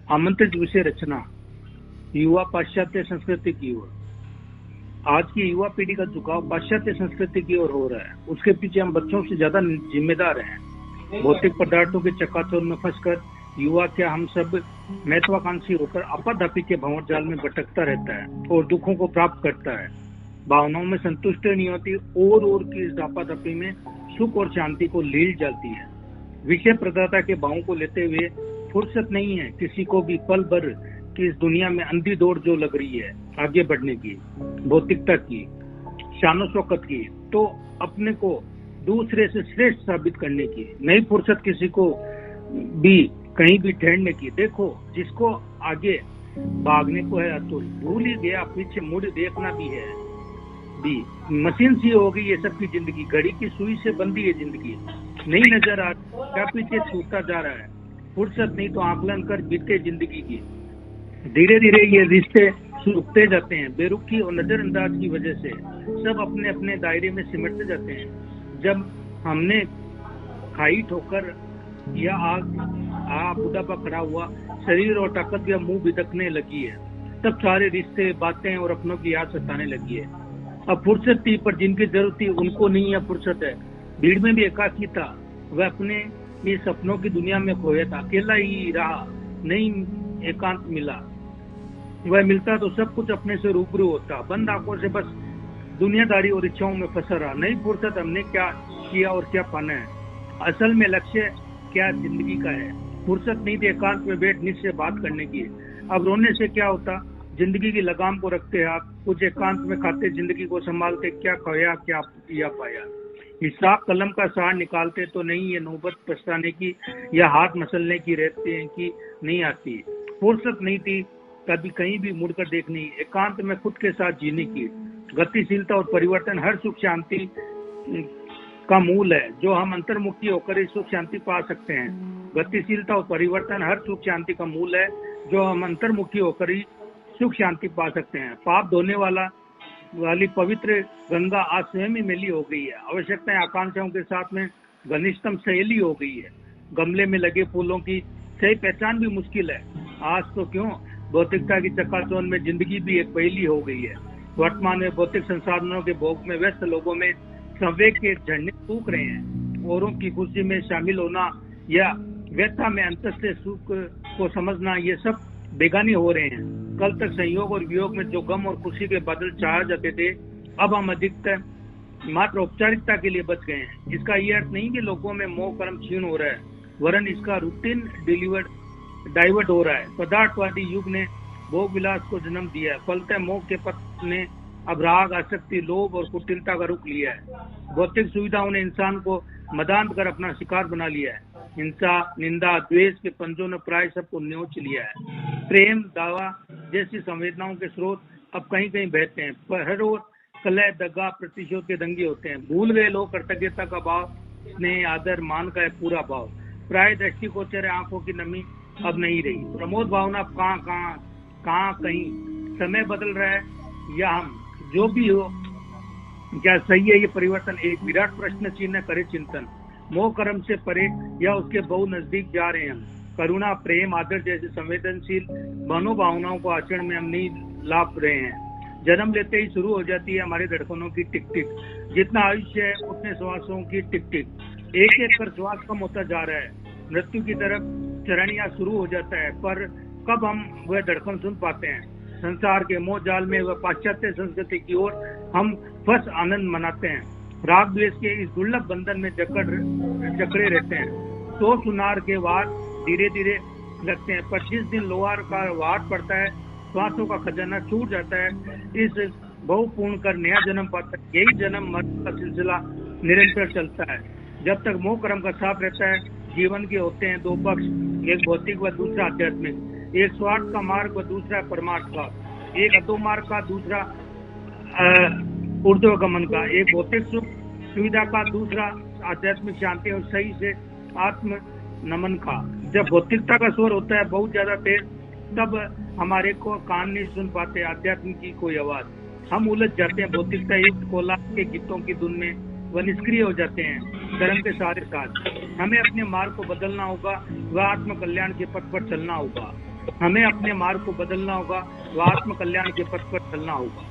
आमंत्रित विषय रचना, युवा पाश्चात्य संस्कृति की ओर। आज की युवा पीढ़ी का झुकाव पाश्चात्य संस्कृति की ओर हो रहा है। उसके पीछे हम बच्चों से ज्यादा जिम्मेदार हैं। भौतिक पदार्थों के चकाचौंध में फंसकर युवा क्या हम सब महत्वाकांक्षी होकर आपाधापी के भंवर में भटकता रहता है और दुखों को प्राप्त करता है। भावनाओं में संतुष्टि नहीं होती और की इस आपाधापी में सुख और शांति को लील जाती है। विषय प्रदाता के भावों को लेते हुए फुर्सत नहीं है किसी को भी पल भर की इस दुनिया में अंधी दौड़ जो लग रही है आगे बढ़ने की, भौतिकता की, शानो शौकत की, तो अपने को दूसरे से श्रेष्ठ साबित करने की। नहीं फुर्सत किसी को भी कहीं भी ठहरने की। देखो, जिसको आगे भागने को है अतुल, भूल ही गया पीछे मुड़ देखना भी है। भी मशीन सी हो गई ये सबकी जिंदगी, घड़ी की सुई से बंधी है जिंदगी। नहीं नजर आ क्या पीछे छूटता जा रहा है। फुर्सत नहीं तो आकलन कर बीते जिंदगी की। धीरे धीरे ये रिश्ते सूखते जाते हैं। बेरुखी और नजरअंदाज की वजह से सब अपने अपने दायरे में सिमटते जाते हैं। जब हमने खाई ठोकर या आग बुढ़ापा खड़ा हुआ, शरीर और ताकत भी मुंह बिदकने लगी है, तब सारे रिश्ते, बातें और अपनों की याद सताने लगी है। अब फुर्सत थी पर जिनकी जरूरत थी उनको नहीं है फुर्सत है। भीड़ में भी एकाकी था, वह अपने ये सपनों की दुनिया में खोया था। अकेला ही रहा, नहीं एकांत मिला। वह मिलता तो सब कुछ अपने से रूबरू होता। बंद आंखों से बस दुनियादारी और इच्छाओं में फंसा रहा। नहीं फुर्सत हमने क्या किया और क्या पाना है, असल में लक्ष्य क्या जिंदगी का है। फुर्सत नहीं थी एकांत में बैठ निज से बात करने की। अब रोने से क्या होता, जिंदगी की लगाम को रखते हाथ, कुछ एकांत में खाते, जिंदगी को संभालते, क्या खोया क्या किया पाया। हिसाब कलम का सार निकालते तो नहीं ये नौबत पछताने की या हाथ मसलने की रहते हैं कि नहीं आती। फुर्सत नहीं थी कभी कहीं भी मुड़कर देखनी, एकांत में खुद के साथ जीने की। गतिशीलता और परिवर्तन हर सुख शांति का मूल है। जो हम अंतर्मुखी होकर इस सुख शांति पा सकते हैं। गतिशीलता और परिवर्तन हर सुख शांति का मूल है। जो हम अंतर्मुखी होकर ही सुख शांति पा सकते हैं। पाप धोने वाली पवित्र गंगा आज स्वयं ही मेली हो गई है। आवश्यकताएं आकांक्षाओं के साथ में घनिष्ठतम सहेली हो गई है। गमले में लगे फूलों की सही पहचान भी मुश्किल है। आज तो क्यों, भौतिकता की चकाचौंध में जिंदगी भी एक पहेली हो गई है। वर्तमान में भौतिक संसाधनों के भोग में व्यस्त लोगों में संवेग के झरने सूख रहे हैं। औरों की खुशी में शामिल होना या व्यथा में अंतस्थ सुख को समझना, ये सब बेगानी हो रहे हैं। कल तक संयोग और वियोग में जो गम और खुशी के बादल छाया जाते थे, अब हम अधिकतर मात्र औपचारिकता के लिए बच गए हैं। इसका ये अर्थ नहीं कि लोगों में मोह कर्म क्षीण हो रहा है, वरन इसका रूटीन डाइवर्ट हो रहा है। पदार्थवादी युग ने भोग विलास को जन्म दिया है। फलतः मोह के पथ ने अब राग, आसक्ति, लोभ और कुटिलता का रुख लिया है। भौतिक सुविधाओं ने इंसान को मदांत कर अपना शिकार बना लिया है। हिंसा, निंदा, द्वेष के पंजों ने प्राय सबको न्योच लिया है। प्रेम, दावा जैसी संवेदनाओं के स्रोत अब कहीं कहीं बहते हैं। पर हर रोज कलह, दगा, प्रतिशोध के दंगे होते हैं। भूल गए लोग कृतज्ञता का भाव, स्नेह, आदर, मान का पूरा भाव। प्राय दृष्टिगोचर आंखों की नमी अब नहीं रही। प्रमोद भावना कहाँ कहीं। समय बदल रहा है या हम, जो भी हो, क्या सही है ये परिवर्तन? एक विराट प्रश्न चिन्ह करे चिंतन। मोह कर्म से परे या उसके बहु नजदीक जा रहे हैं हम। करुणा, प्रेम, आदर जैसे संवेदनशील मनोभावनाओं को आचरण में हम नहीं लाभ रहे हैं। जन्म लेते ही शुरू हो जाती है हमारी धड़कनों की टिक टिक। जितना आयुष्य है उतने श्वासों की टिक टिक। एक एक कर श्वास कम होता जा रहा है। मृत्यु की तरफ चरणिया शुरू हो जाता है, पर कब हम वह धड़कन सुन पाते हैं? संसार के मोह जाल में व पाश्चात्य संस्कृति की ओर हम फंस आनंद मनाते हैं। राग द्वेष के इस दुर्लभ बंधन में जकड़े रहते हैं। तो सुनार के वार धीरे धीरे लगते हैं, पर जिस दिन लोहार का वार पड़ता है, श्वासों का खजाना छूट जाता है। इस बहुपूर्ण कर नया जन्म पाता है। यही जन्म मरण का सिलसिला निरंतर चलता है। जब तक मोह कर्म का साथ रहता है, जीवन के होते हैं दो पक्ष, एक भौतिक व दूसरा आध्यात्मिक। एक स्वार्थ का मार्ग व दूसरा परमार्थ का। एक अधो मार्ग का, दूसरा ऊर्ध्वगमन का। एक भौतिक सुख सुविधा का, दूसरा आध्यात्मिक शांति और सही से आत्म नमन का। जब भौतिकता का स्वर होता है बहुत ज्यादा तेज, तब हमारे को कान नहीं सुन पाते आध्यात्म की कोई आवाज। हम उलझ जाते हैं भौतिकता युक्त कोलाहल के गीतों की धुन में व निष्क्रिय हो जाते हैं धर्म के सारे साथ। हमें अपने मार्ग को बदलना होगा व आत्म कल्याण के पथ पर चलना होगा। हमें अपने मार्ग को बदलना होगा व आत्म कल्याण के पथ पर चलना होगा।